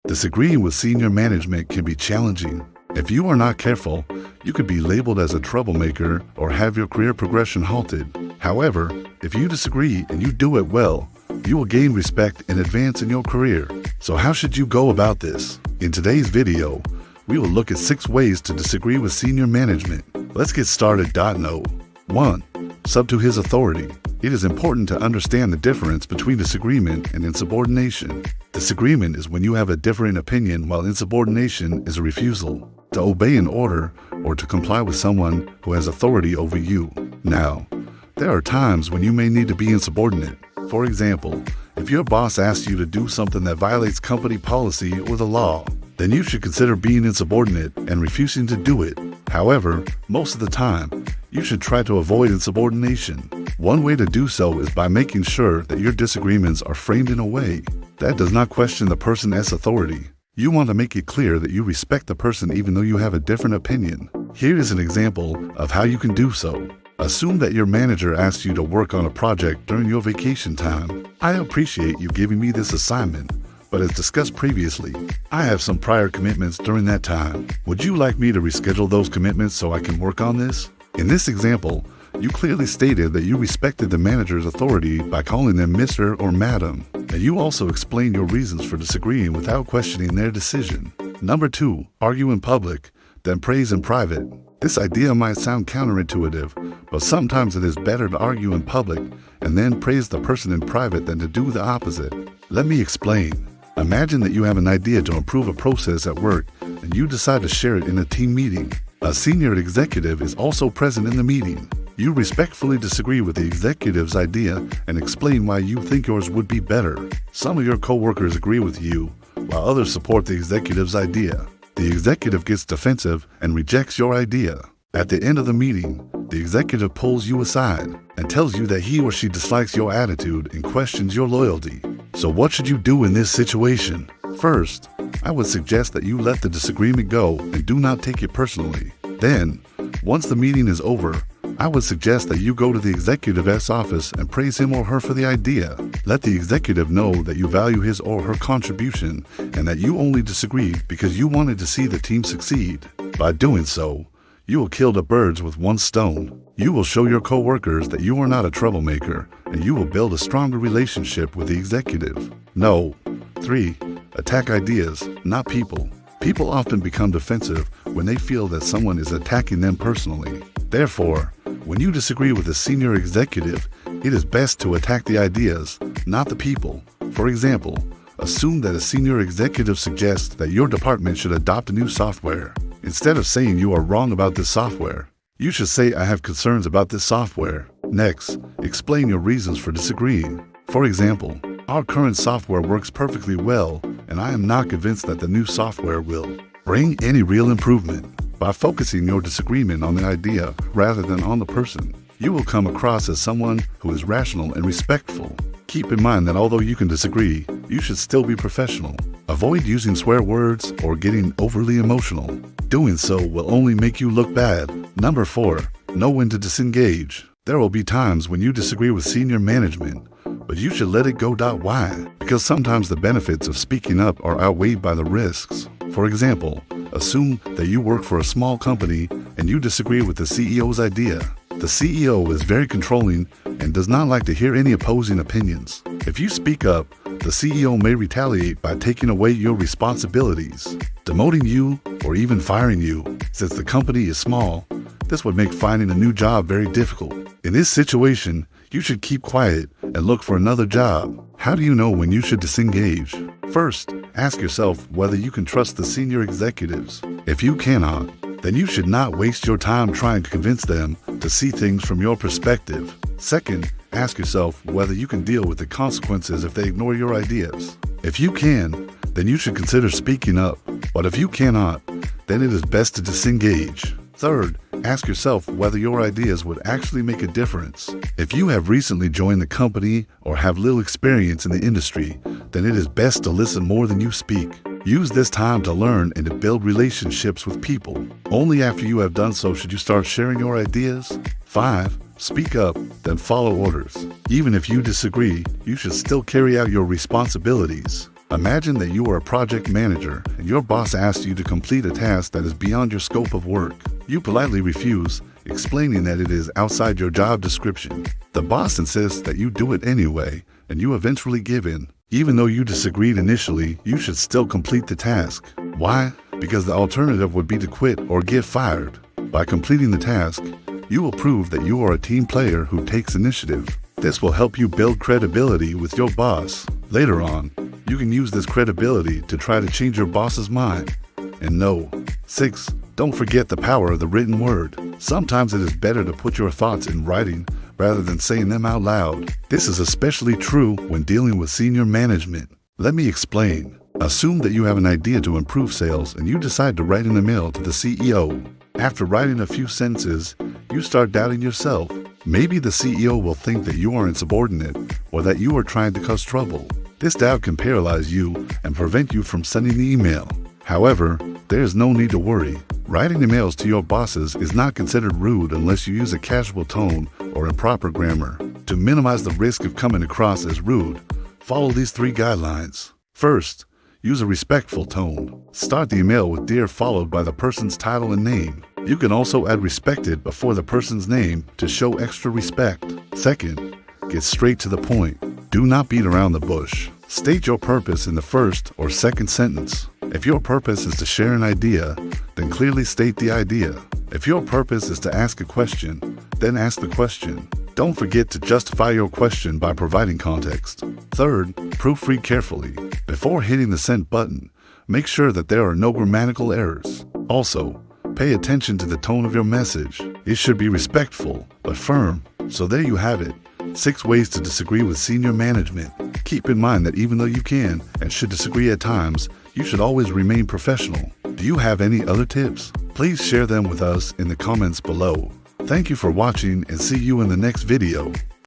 Disagreeing with senior management can be challenging. If you are not careful, you could be labeled as a troublemaker or have your career progression halted. However, if you disagree and you do it well, you will gain respect and advance in your career. So how should you go about this? In today's video, we will look at 6 ways to disagree with senior management. Let's get started. 1. Sub to his authority. It is important to understand the difference between disagreement and insubordination. Disagreement is when you have a differing opinion, while insubordination is a refusal to obey an order or to comply with someone who has authority over you. Now, there are times when you may need to be insubordinate. For example, if your boss asks you to do something that violates company policy or the law, then you should consider being insubordinate and refusing to do it. However, most of the time, you should try to avoid insubordination. One way to do so is by making sure that your disagreements are framed in a way that does not question the person's authority. You want to make it clear that you respect the person even though you have a different opinion. Here is an example of how you can do so. Assume that your manager asks you to work on a project during your vacation time. I appreciate you giving me this assignment, but as discussed previously, I have some prior commitments during that time. Would you like me to reschedule those commitments so I can work on this? In this example, you clearly stated that you respected the manager's authority by calling them Mr. or Madam, and you also explained your reasons for disagreeing without questioning their decision. 2. Argue in public, then praise in private. This idea might sound counterintuitive, but sometimes it is better to argue in public and then praise the person in private than to do the opposite. Let me explain. Imagine that you have an idea to improve a process at work and you decide to share it in a team meeting. A senior executive is also present in the meeting. You respectfully disagree with the executive's idea and explain why you think yours would be better. Some of your coworkers agree with you, while others support the executive's idea. The executive gets defensive and rejects your idea. At the end of the meeting, the executive pulls you aside and tells you that he or she dislikes your attitude and questions your loyalty. So what should you do in this situation? First, I would suggest that you let the disagreement go and do not take it personally. Then, once the meeting is over, I would suggest that you go to the executive's office and praise him or her for the idea. Let the executive know that you value his or her contribution and that you only disagree because you wanted to see the team succeed. By doing so, you will kill 2 birds with 1 stone. You will show your coworkers that you are not a troublemaker, and you will build a stronger relationship with the executive. 3. Attack ideas, not people. People often become defensive when they feel that someone is attacking them personally. Therefore, when you disagree with a senior executive, it is best to attack the ideas, not the people. For example, assume that a senior executive suggests that your department should adopt a new software. Instead of saying you are wrong about this software, you should say I have concerns about this software. Next, explain your reasons for disagreeing. For example, our current software works perfectly well, and I am not convinced that the new software will bring any real improvement. By focusing your disagreement on the idea rather than on the person, you will come across as someone who is rational and respectful. Keep in mind that although you can disagree, you should still be professional. Avoid using swear words or getting overly emotional. Doing so will only make you look bad. 4. Know when to disengage. There will be times when you disagree with senior management, but you should let it go. Why? Because sometimes the benefits of speaking up are outweighed by the risks. For example, assume that you work for a small company and you disagree with the CEO's idea. The CEO is very controlling and does not like to hear any opposing opinions. If you speak up, the CEO may retaliate by taking away your responsibilities, demoting you, or even firing you. Since the company is small, this would make finding a new job very difficult. In this situation, you should keep quiet and look for another job. How do you know when you should disengage? First, ask yourself whether you can trust the senior executives. If you cannot, then you should not waste your time trying to convince them to see things from your perspective. Second, ask yourself whether you can deal with the consequences if they ignore your ideas. If you can, then you should consider speaking up. But if you cannot, then it is best to disengage. Third, ask yourself whether your ideas would actually make a difference. If you have recently joined the company or have little experience in the industry, then it is best to listen more than you speak. Use this time to learn and to build relationships with people. Only after you have done so should you start sharing your ideas. 5. Speak up, then follow orders. Even if you disagree, you should still carry out your responsibilities. Imagine that you are a project manager and your boss asks you to complete a task that is beyond your scope of work. You politely refuse, explaining that it is outside your job description. The boss insists that you do it anyway, and you eventually give in. Even though you disagreed initially, you should still complete the task. Why? Because the alternative would be to quit or get fired. By completing the task, you will prove that you are a team player who takes initiative. This will help you build credibility with your boss. Later on, you can use this credibility to try to change your boss's mind. And no. 6. Don't forget the power of the written word. Sometimes it is better to put your thoughts in writing rather than saying them out loud. This is especially true when dealing with senior management. Let me explain. Assume that you have an idea to improve sales and you decide to write an email to the CEO. After writing a few sentences, you start doubting yourself. Maybe the CEO will think that you are insubordinate or that you are trying to cause trouble. This doubt can paralyze you and prevent you from sending the email. However, there is no need to worry. Writing emails to your bosses is not considered rude unless you use a casual tone or improper grammar. To minimize the risk of coming across as rude, follow these 3 guidelines. First, use a respectful tone. Start the email with "Dear" followed by the person's title and name. You can also add "respected" before the person's name to show extra respect. Second, get straight to the point. Do not beat around the bush. State your purpose in the first or second sentence. If your purpose is to share an idea, then clearly state the idea. If your purpose is to ask a question, then ask the question. Don't forget to justify your question by providing context. Third, proofread carefully. Before hitting the send button, make sure that there are no grammatical errors. Also, pay attention to the tone of your message. It should be respectful, but firm. So there you have it. 6 ways to disagree with senior management. Keep in mind that even though you can and should disagree at times, you should always remain professional. Do you have any other tips? Please share them with us in the comments below. Thank you for watching and see you in the next video.